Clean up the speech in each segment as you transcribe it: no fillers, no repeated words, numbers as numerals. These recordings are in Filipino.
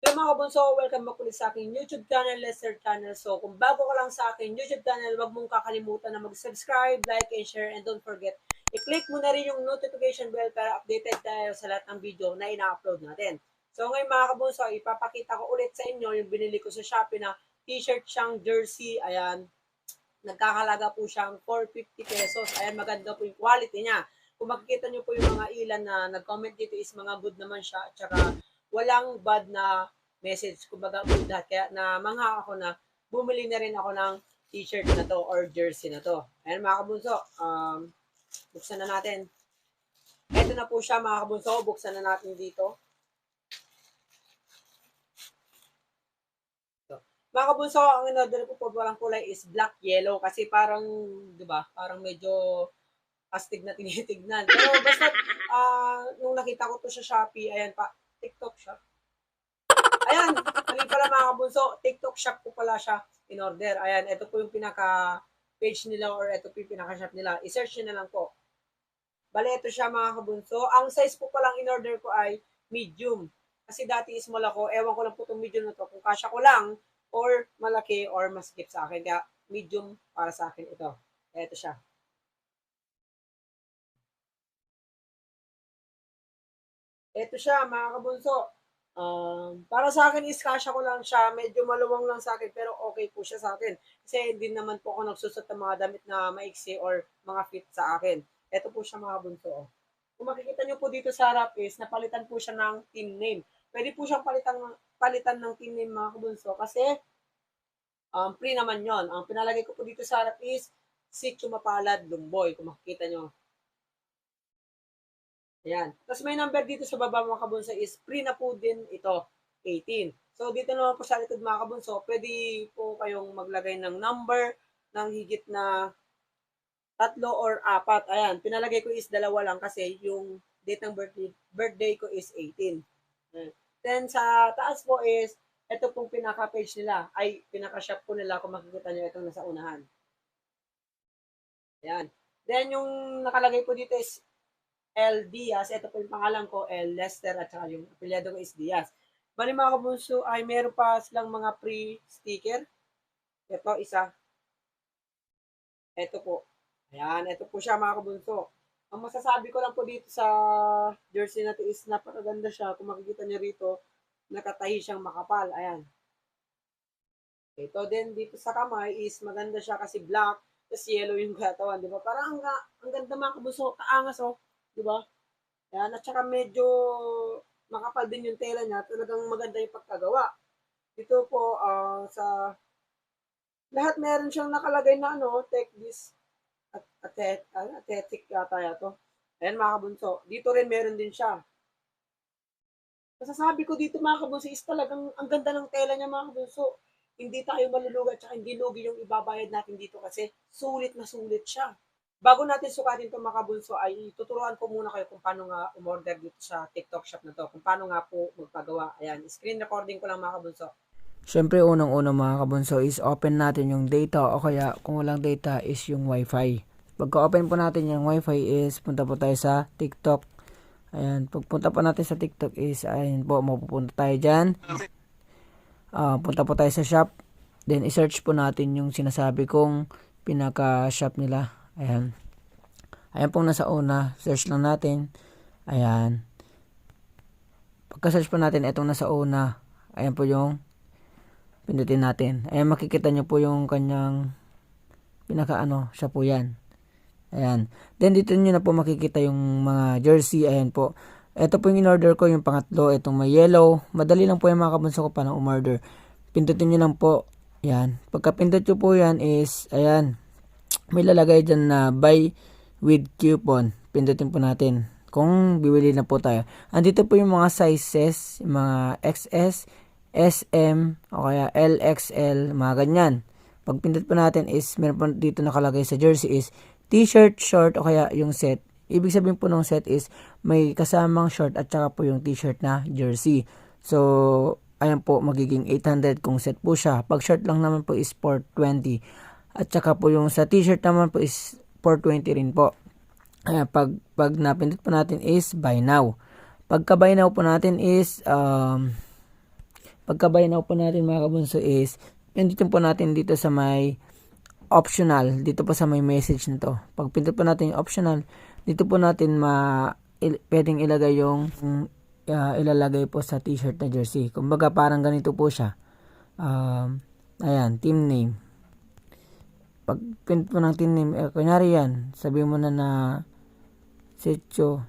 Hello mga kabunso, welcome back ulit sa aking YouTube channel, Lester Channel. So kung bago ka lang sa aking YouTube channel, wag mong kakalimutan na mag-subscribe, like, and share, and don't forget, i-click mo na rin yung notification bell para updated tayo sa lahat ng video na ina-upload natin. So ngayon mga kabunso, ipapakita ko ulit sa inyo yung binili ko sa Shopee na t-shirt siyang jersey. Ayan, nagkakalaga po siyang 450 pesos. Ayan, maganda po yung quality niya. Kung makikita nyo po yung mga ilan na nag-comment dito is mga good naman siya. At saka walang bad na message. Kumbaga good lahat. Kaya namangha ako na bumili na rin ako ng t-shirt na to or jersey na to. Ayan mga kabunso, buksan na natin. Ito na po siya mga kabunso, buksan na natin dito. Mga kabunso, ang in-order ko po walang kulay is black yellow kasi parang, 'di ba? Parang medyo astig na tinitignan. Pero basta nung nakita ko to sa Shopee, ayan pa, TikTok shop. Ayan, mali pala mga kabunso, TikTok shop ko pala siya in order. Ayan, ito po yung pinaka page nila or ito po yung pinaka shop nila. I-search nyo na lang po. Bale, ito siya mga kabunso. Ang size po palang in order ko ay medium. Kasi dati is small ako. Ewan ko lang po itong medium na to. Kung kasya ko lang or malaki or masikip sa akin. Kaya medium para sa akin ito. Ito siya. Ito siya mga kabunso. Para sa akin is kasya ko lang siya. Medyo maluwang lang sa akin pero okay po siya sa akin. Kasi hindi naman po ako nagsusot ng mga damit na maiksi or mga fit sa akin. Ito po siya mga kabunso. Kung makikita nyo po dito sa harap is napalitan po siya ng team name. Pwede po siyang palitan ng team name mga kabunso kasi free naman yon. Ang pinalagay ko po dito sa harap is Sitio Mapalad Lumboy. Kung makikita nyo. Ayan. Tapos may number dito sa baba mga kabunso is free na po din ito, 18. So dito naman po sa likod mga kabunso, pwede po kayong maglagay ng number ng higit na 3 or 4. Ayan, pinalagay ko is 2 lang kasi yung date ng birthday ko is 18. Ayan. Then sa taas po is, ito pong pinaka-page nila, ay pinaka-shop po nila kung makikita nyo itong nasa unahan. Ayan. Then yung nakalagay po dito is L. Diaz. Ito po yung pangalan ko, L. Lester, at saka yung apelyado ko is Diaz. Bali mga kabunso, ay meron pa silang mga free sticker. Ito, isa. Ito po. Ayan, ito po siya mga kabunso. Ang masasabi ko lang po dito sa jersey na to is napakaganda siya. Kung makikita niyo rito, nakatahi siyang makapal. Ayan. Ito din dito sa kamay is maganda siya kasi black, tapos yellow yung katawan, di ba? Parang ang ganda mga kabunso, kaangas oh, di ba? Ayan, at saka medyo makapal din yung tela niya. Talagang maganda yung pagkagawa. Dito po, sa lahat meron siyang nakalagay na ano, take this athletic yata yato. Ayan mga kabunso. Dito rin meron din siya. Masasabi ko dito mga kabunso is talagang ang ganda ng tela niya mga kabunso. Hindi tayo malulugat at hindi lugi yung ibabayad natin dito kasi sulit na sulit siya. Bago natin sukatin itong mga kabunso ay tuturuan ko muna kayo kung paano nga umorder dito sa TikTok shop na to. Kung paano nga po magpagawa. Ayan, screen recording ko lang mga kabunso. Siyempre, unang-una mga kabunso is open natin yung data o kaya kung walang data is yung wifi. Pagka-open po natin yung wifi is punta po tayo sa TikTok. Ayan, pagpunta po natin sa TikTok is ayan po, mapupunta tayo dyan. Punta po tayo sa shop. Then, i-search po natin yung sinasabi kong pinaka-shop nila. Ayan. Ayan pong nasa una. Search lang natin. Ayan. Pagka-search po natin, itong nasa una. Ayan po yung pindutin natin. Ayan, makikita nyo po yung kanyang siya po yan. Ayan. Then, dito nyo na po makikita yung mga jersey. Ayan po. Ito po yung in-order ko, yung pangatlo. Itong may yellow. Madali lang po yung mga kabunso ko pa ng umorder. Pindutin nyo lang po. Ayan. Pagka pindot nyo po yan is, ayan, may lalagay dyan na buy with coupon. Pindutin po natin kung bibili na po tayo. Andito po yung mga sizes, yung mga XS, SM, o kaya LXL, mga ganyan. Pag pindot po natin is, meron po dito nakalagay sa jersey is t-shirt, short, o kaya yung set. Ibig sabihin po ng set is may kasamang short at saka po yung t-shirt na jersey. So, ayan po, magiging 800 kung set po siya. Pag short lang naman po is 420. At saka po yung sa t-shirt naman po is 420 rin po. Ayan, pag napindot po natin is buy now. Pagka buy now po natin is, Pagka buy now po natin mga kabunso is, nandito po natin dito sa may optional, dito po sa may message na to. Pag pindutin po natin yung optional, dito po natin pwedeng ilagay yung ilalagay po sa t-shirt na jersey. Kumbaga parang ganito po siya. Ayan, team name. Pag pindutin po ng team name, kunyari yan, sabihin mo na Secho.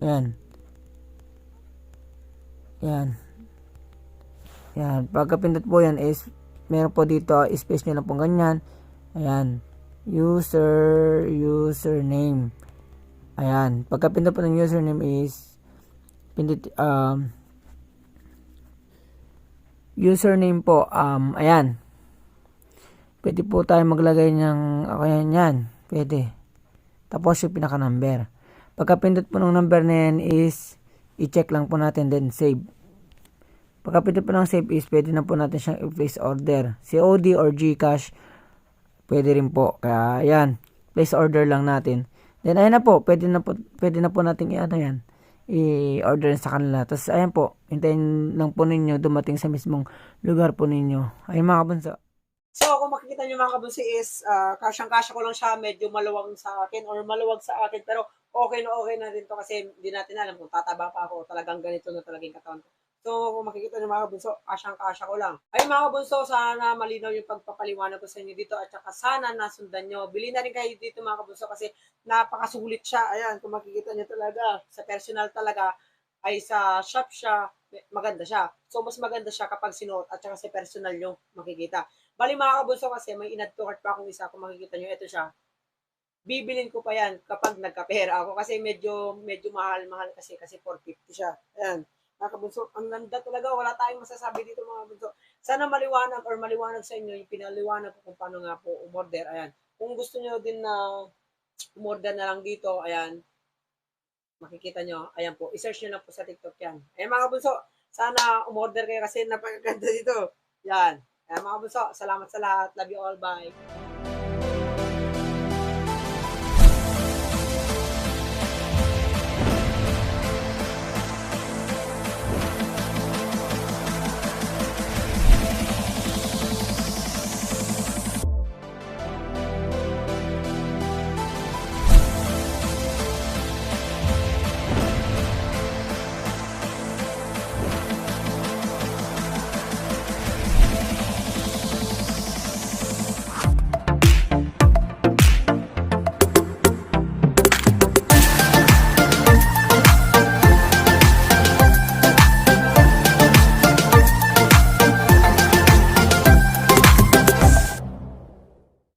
Ayan. Yan. Yan. Pagka-pindot po yan is, meron po dito, space nyo lang po ganyan. Ayan. Username. Ayan. Pagka-pindot po ng username is, username po, ayan. Pwede po tayo maglagay ng, yan. Pwede. Tapos yung pinaka-number. Pagka-pindot po ng number na yan is, i-check lang po natin, then save. Pagka-pindot po ng save is, pwede na po natin siyang i-place order. COD or GCash, pwede rin po. Kaya, yan. Place order lang natin. Then, ayan na po. Pwede na po natin i-order sa kanila. Tapos, ayan po. Hintayin lang po ninyo dumating sa mismong lugar po ninyo. Ayun mga kabunso. So, kung makikita nyo mga kabunsi is, kasyang-kasya ko lang siya, medyo maluwag sa akin or maluwag sa akin, pero okay na rin to kasi hindi natin alam kung tataba pa ako, talagang ganito na talagang katawan ko. So, kung makikita nyo mga kabunso, kasyang-kasya ko lang. Ay mga kabunso, sana malinaw yung pagpapaliwanag ko sa inyo dito at saka sana nasundan nyo. Bili na rin kayo dito mga kabunso kasi napakasulit siya. Ayan, kung makikita nyo talaga, sa personal talaga, ay sa shop siya, maganda siya. So, mas maganda siya kapag sinuot at saka sa personal nyo makikita. Bali mga kabunso kasi may in-add to cart pa akong isa. Kung makikita nyo, ito siya. Bibilin ko pa yan kapag nagkapera ako kasi medyo mahal kasi 450 siya. Ayan. Mga kabunso, ang ganda talaga. Wala tayong masasabi dito mga kabunso. Sana maliwanag sa inyo yung pinaliwanag ko kung paano nga po umorder. Ayan. Kung gusto nyo din na umorder na lang dito, ayan. Makikita nyo. Ayan po. I-search nyo lang po sa TikTok yan. Ayan mga kabunso, sana umorder kayo kasi napakaganda dito. Yan. Kaya mga bunso, salamat sa lahat. Love you all. Bye.